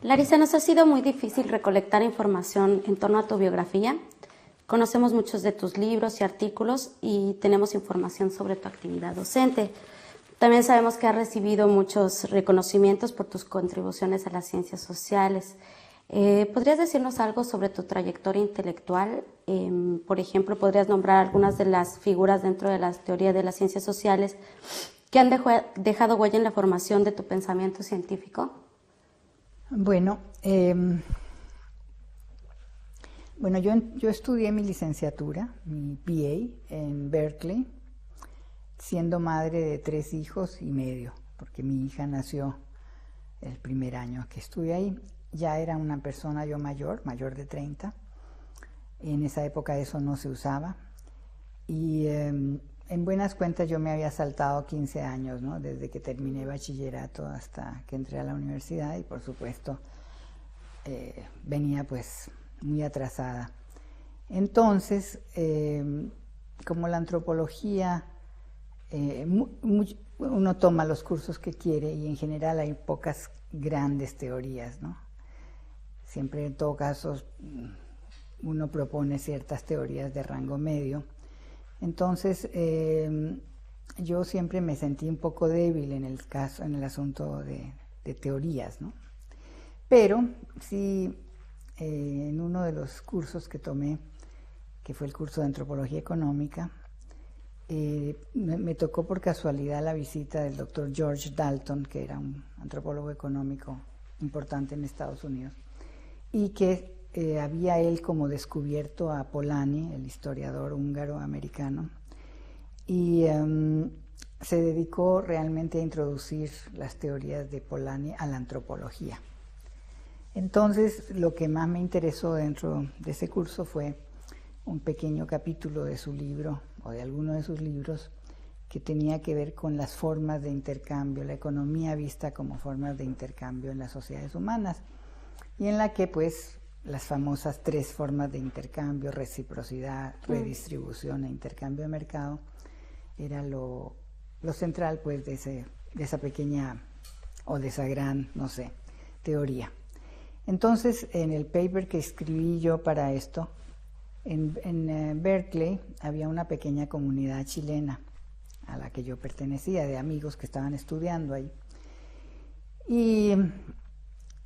Larisa, nos ha sido muy difícil recolectar información en torno a tu biografía. Conocemos muchos de tus libros y artículos y tenemos información sobre tu actividad docente. También sabemos que has recibido muchos reconocimientos por tus contribuciones a las ciencias sociales. ¿Podrías decirnos algo sobre tu trayectoria intelectual? Por ejemplo, ¿podrías nombrar algunas de las figuras dentro de las teorías de las ciencias sociales que han dejado huella en la formación de tu pensamiento científico? Bueno, yo estudié mi licenciatura, mi PA, en Berkeley, siendo madre de 3 hijos y medio, porque mi hija nació el primer año que estuve ahí. Ya era una persona yo mayor de 30. En esa época eso no se usaba. Y en buenas cuentas yo me había saltado 15 años, ¿no? Desde que terminé bachillerato hasta que entré a la universidad, y por supuesto venía pues muy atrasada. Entonces, como la antropología, uno toma los cursos que quiere y en general hay pocas grandes teorías, ¿no? Siempre en todo caso uno propone ciertas teorías de rango medio. Entonces, yo siempre me sentí un poco débil en el asunto de teorías, ¿no? Pero sí, en uno de los cursos que tomé, que fue el curso de antropología económica, me tocó por casualidad la visita del doctor George Dalton, que era un antropólogo económico importante en Estados Unidos, y que había él como descubierto a Polanyi, el historiador húngaro-americano, y se dedicó realmente a introducir las teorías de Polanyi a la antropología. Entonces, lo que más me interesó dentro de ese curso fue un pequeño capítulo de su libro, o de alguno de sus libros, que tenía que ver con las formas de intercambio, la economía vista como formas de intercambio en las sociedades humanas, y en la que pues las famosas 3 formas de intercambio, reciprocidad, redistribución e intercambio de mercado, era lo central pues de esa pequeña o de esa gran, no sé, teoría. Entonces, en el paper que escribí yo para esto, en Berkeley había una pequeña comunidad chilena a la que yo pertenecía, de amigos que estaban estudiando ahí. Y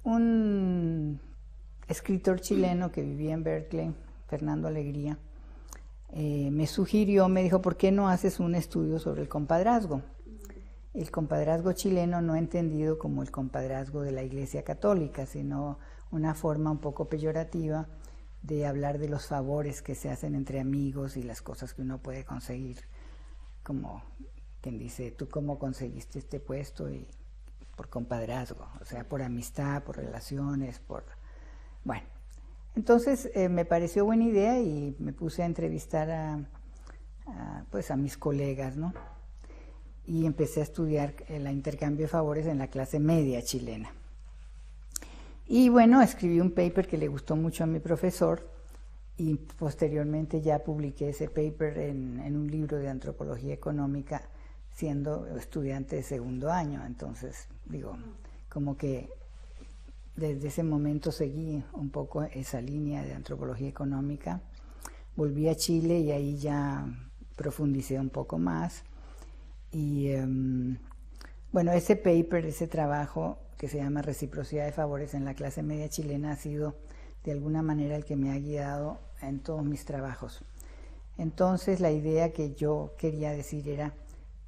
un escritor chileno que vivía en Berkeley, Fernando Alegría, me dijo, ¿por qué no haces un estudio sobre el compadrazgo? El compadrazgo chileno no entendido como el compadrazgo de la Iglesia Católica, sino una forma un poco peyorativa de hablar de los favores que se hacen entre amigos y las cosas que uno puede conseguir, como quien dice, ¿tú cómo conseguiste este puesto? Y por compadrazgo, o sea, por amistad, por relaciones, bueno. Entonces me pareció buena idea y me puse a entrevistar a mis colegas, ¿no? Y empecé a estudiar el intercambio de favores en la clase media chilena. Y bueno, escribí un paper que le gustó mucho a mi profesor y posteriormente ya publiqué ese paper en un libro de antropología económica siendo estudiante de segundo año. Entonces, digo, como que desde ese momento seguí un poco esa línea de antropología económica. Volví a Chile y ahí ya profundicé un poco más. Y bueno, ese paper, ese trabajo que se llama Reciprocidad de Favores en la clase media chilena ha sido de alguna manera el que me ha guiado en todos mis trabajos. Entonces la idea que yo quería decir era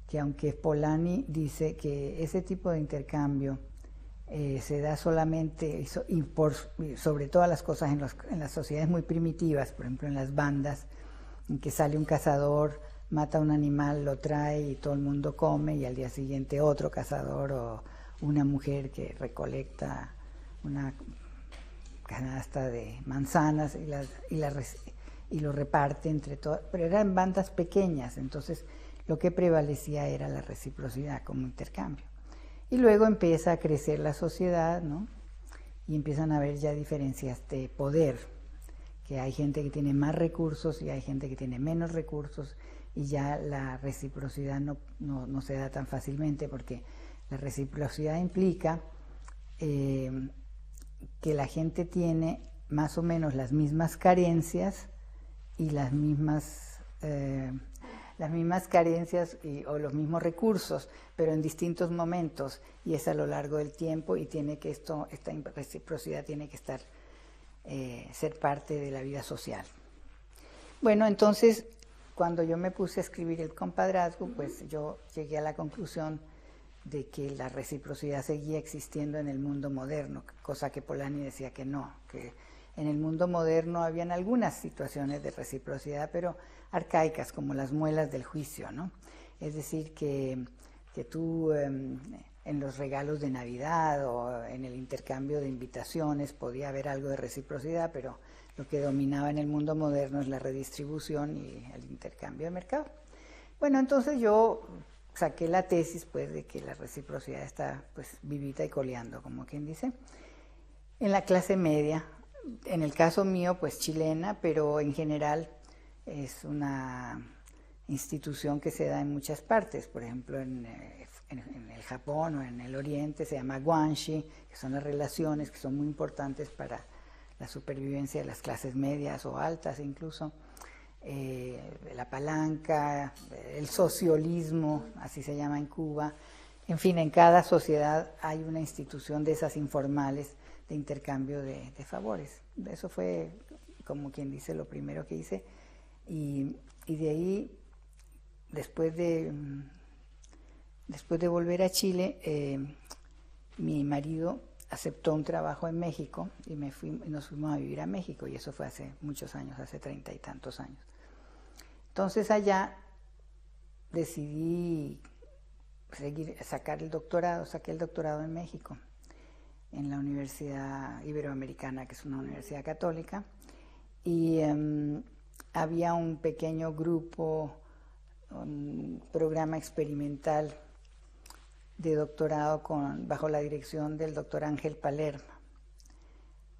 que aunque Polanyi dice que ese tipo de intercambio se da solamente y sobre todas las cosas en las sociedades muy primitivas, por ejemplo en las bandas, en que sale un cazador, mata un animal, lo trae y todo el mundo come, y al día siguiente otro cazador o una mujer que recolecta una canasta de manzanas y lo reparte entre todas, pero eran bandas pequeñas, entonces lo que prevalecía era la reciprocidad como intercambio. Y luego empieza a crecer la sociedad, ¿no? Y empiezan a haber ya diferencias de poder, que hay gente que tiene más recursos y hay gente que tiene menos recursos, y ya la reciprocidad no se da tan fácilmente, porque la reciprocidad implica que la gente tiene más o menos las mismas carencias y las mismas carencias o los mismos recursos, pero en distintos momentos, y es a lo largo del tiempo, y tiene que esta reciprocidad tiene que ser parte de la vida social. Bueno, entonces, cuando yo me puse a escribir el compadrazgo, pues yo llegué a la conclusión de que la reciprocidad seguía existiendo en el mundo moderno, cosa que Polanyi decía que no, que en el mundo moderno habían algunas situaciones de reciprocidad, pero arcaicas, como las muelas del juicio, ¿no? Es decir, que tú en los regalos de Navidad o en el intercambio de invitaciones podía haber algo de reciprocidad, pero lo que dominaba en el mundo moderno es la redistribución y el intercambio de mercado. Bueno, entonces yo saqué la tesis, pues, de que la reciprocidad está, pues, vivita y coleando, como quien dice, en la clase media. En el caso mío, pues, chilena, pero en general es una institución que se da en muchas partes. Por ejemplo, en el Japón o en el Oriente se llama guanshi, que son las relaciones que son muy importantes para la supervivencia de las clases medias o altas incluso. La palanca, el socialismo, así se llama en Cuba. En fin, en cada sociedad hay una institución de esas informales de intercambio de favores. Eso fue, como quien dice, lo primero que hice. Y de ahí, después de volver a Chile, mi marido aceptó un trabajo en México y nos fuimos a vivir a México, y eso fue hace muchos años, hace 30 y tantos años. Entonces allá decidí saqué el doctorado en México, en la Universidad Iberoamericana, que es una universidad católica, y había un pequeño grupo, un programa experimental de doctorado bajo la dirección del doctor Ángel Palermo,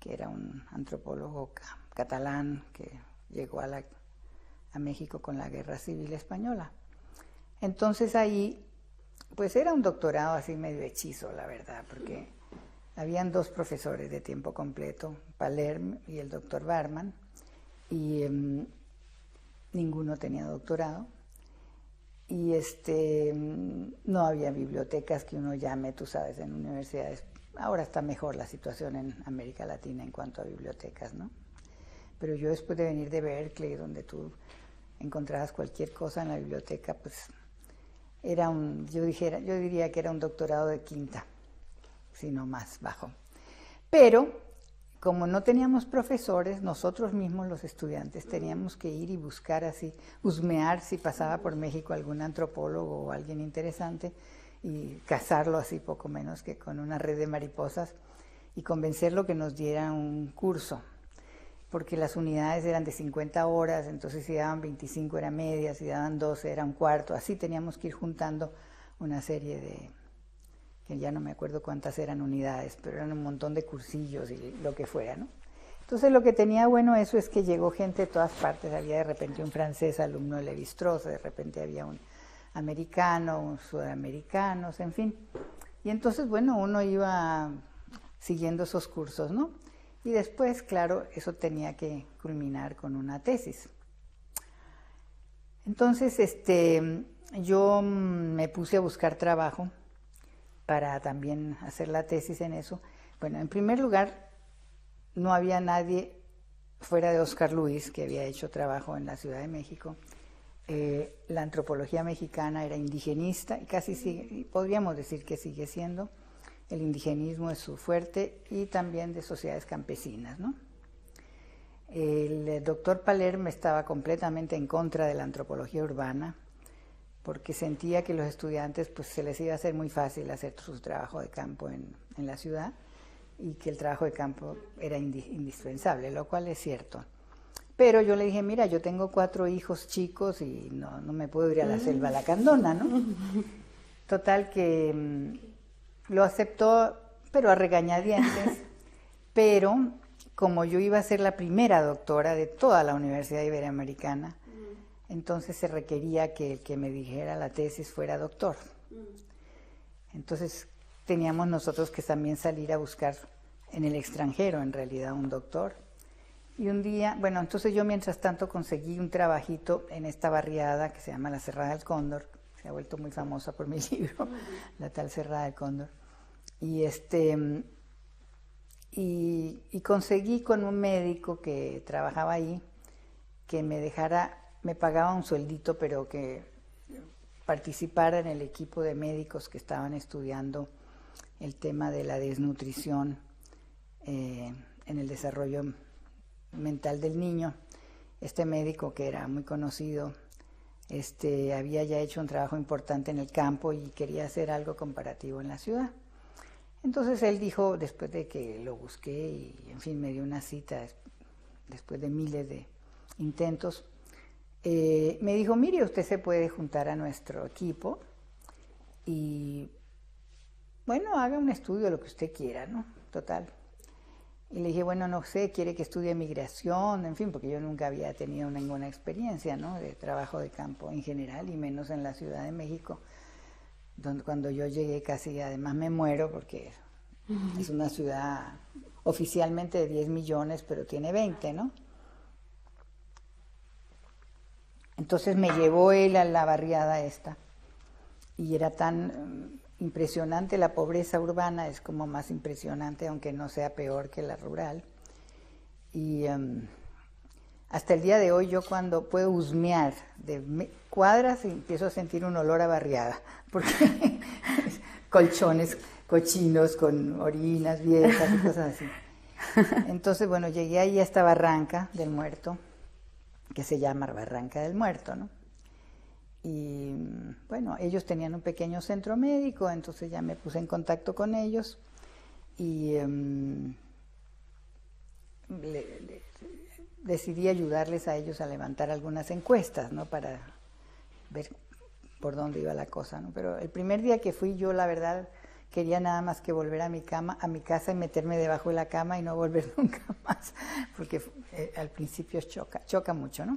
que era un antropólogo catalán que llegó a México con la Guerra Civil Española. Entonces ahí, pues era un doctorado así medio hechizo, la verdad, porque habían dos profesores de tiempo completo, Palermo y el doctor Barman, y ninguno tenía doctorado. Y no había bibliotecas que uno llame, tú sabes, en universidades. Ahora está mejor la situación en América Latina en cuanto a bibliotecas, ¿no? Pero yo, después de venir de Berkeley, donde tú encontrabas cualquier cosa en la biblioteca, pues yo diría que era un doctorado de quinta, si no más bajo. Pero como no teníamos profesores, nosotros mismos los estudiantes teníamos que ir y buscar así, husmear si pasaba por México algún antropólogo o alguien interesante y cazarlo así poco menos que con una red de mariposas y convencerlo que nos diera un curso, porque las unidades eran de 50 horas, entonces si daban 25 era media, si daban 12 era un cuarto, así teníamos que ir juntando una serie de, que ya no me acuerdo cuántas eran unidades, pero eran un montón de cursillos y lo que fuera, ¿no? Entonces lo que tenía bueno eso es que llegó gente de todas partes, había de repente un francés alumno de Lévi-Strauss, de repente había un americano, un sudamericano, en fin. Y entonces, bueno, uno iba siguiendo esos cursos, ¿no? Y después, claro, eso tenía que culminar con una tesis. Entonces, yo me puse a buscar trabajo para también hacer la tesis en eso. Bueno, en primer lugar, no había nadie fuera de Oscar Luis, que había hecho trabajo en la Ciudad de México. La antropología mexicana era indigenista y podríamos decir que sigue siendo. El indigenismo es su fuerte, y también de sociedades campesinas, ¿no? El doctor Palermo estaba completamente en contra de la antropología urbana, porque sentía que los estudiantes pues se les iba a hacer muy fácil hacer su trabajo de campo en la ciudad, y que el trabajo de campo era indispensable, lo cual es cierto. Pero yo le dije, mira, yo tengo 4 hijos chicos y no me puedo ir a la selva lacandona, ¿no? Total que lo aceptó, pero a regañadientes. Pero como yo iba a ser la primera doctora de toda la Universidad Iberoamericana, entonces se requería que el que me dijera la tesis fuera doctor. Entonces teníamos nosotros que también salir a buscar en el extranjero, en realidad, un doctor. Y un día, bueno, entonces yo mientras tanto conseguí un trabajito en esta barriada que se llama La Cerrada del Cóndor, se ha vuelto muy famosa por mi libro, La tal Cerrada del Cóndor. Y y conseguí con un médico que trabajaba ahí que me pagaba un sueldito, pero que participara en el equipo de médicos que estaban estudiando el tema de la desnutrición en el desarrollo mental del niño. Este médico, que era muy conocido, había ya hecho un trabajo importante en el campo y quería hacer algo comparativo en la ciudad. Entonces él dijo, después de que lo busqué y en fin me dio una cita después de miles de intentos, me dijo, mire, usted se puede juntar a nuestro equipo y bueno, haga un estudio de lo que usted quiera, ¿no? Total. Y le dije, bueno, no sé, quiere que estudie migración, en fin, porque yo nunca había tenido ninguna experiencia, ¿no?, de trabajo de campo en general, y menos en la Ciudad de México, donde cuando yo llegué casi además me muero, porque es una ciudad oficialmente de 10 millones, pero tiene 20, ¿no? Entonces me llevó él a la barriada esta, y era tan impresionante. La pobreza urbana es como más impresionante, aunque no sea peor que la rural. Y hasta el día de hoy yo cuando puedo husmear de cuadras empiezo a sentir un olor a barriada, porque colchones cochinos con orinas viejas y cosas así. Entonces, bueno, llegué ahí a esta barranca del Muerto, que se llama Barranca del Muerto, ¿no? Y bueno, ellos tenían un pequeño centro médico, entonces ya me puse en contacto con ellos y decidí ayudarles a ellos a levantar algunas encuestas, ¿no?, para ver por dónde iba la cosa, ¿no? Pero el primer día que fui yo, la verdad, quería nada más que volver a mi casa y meterme debajo de la cama y no volver nunca más, porque al principio choca mucho, ¿no?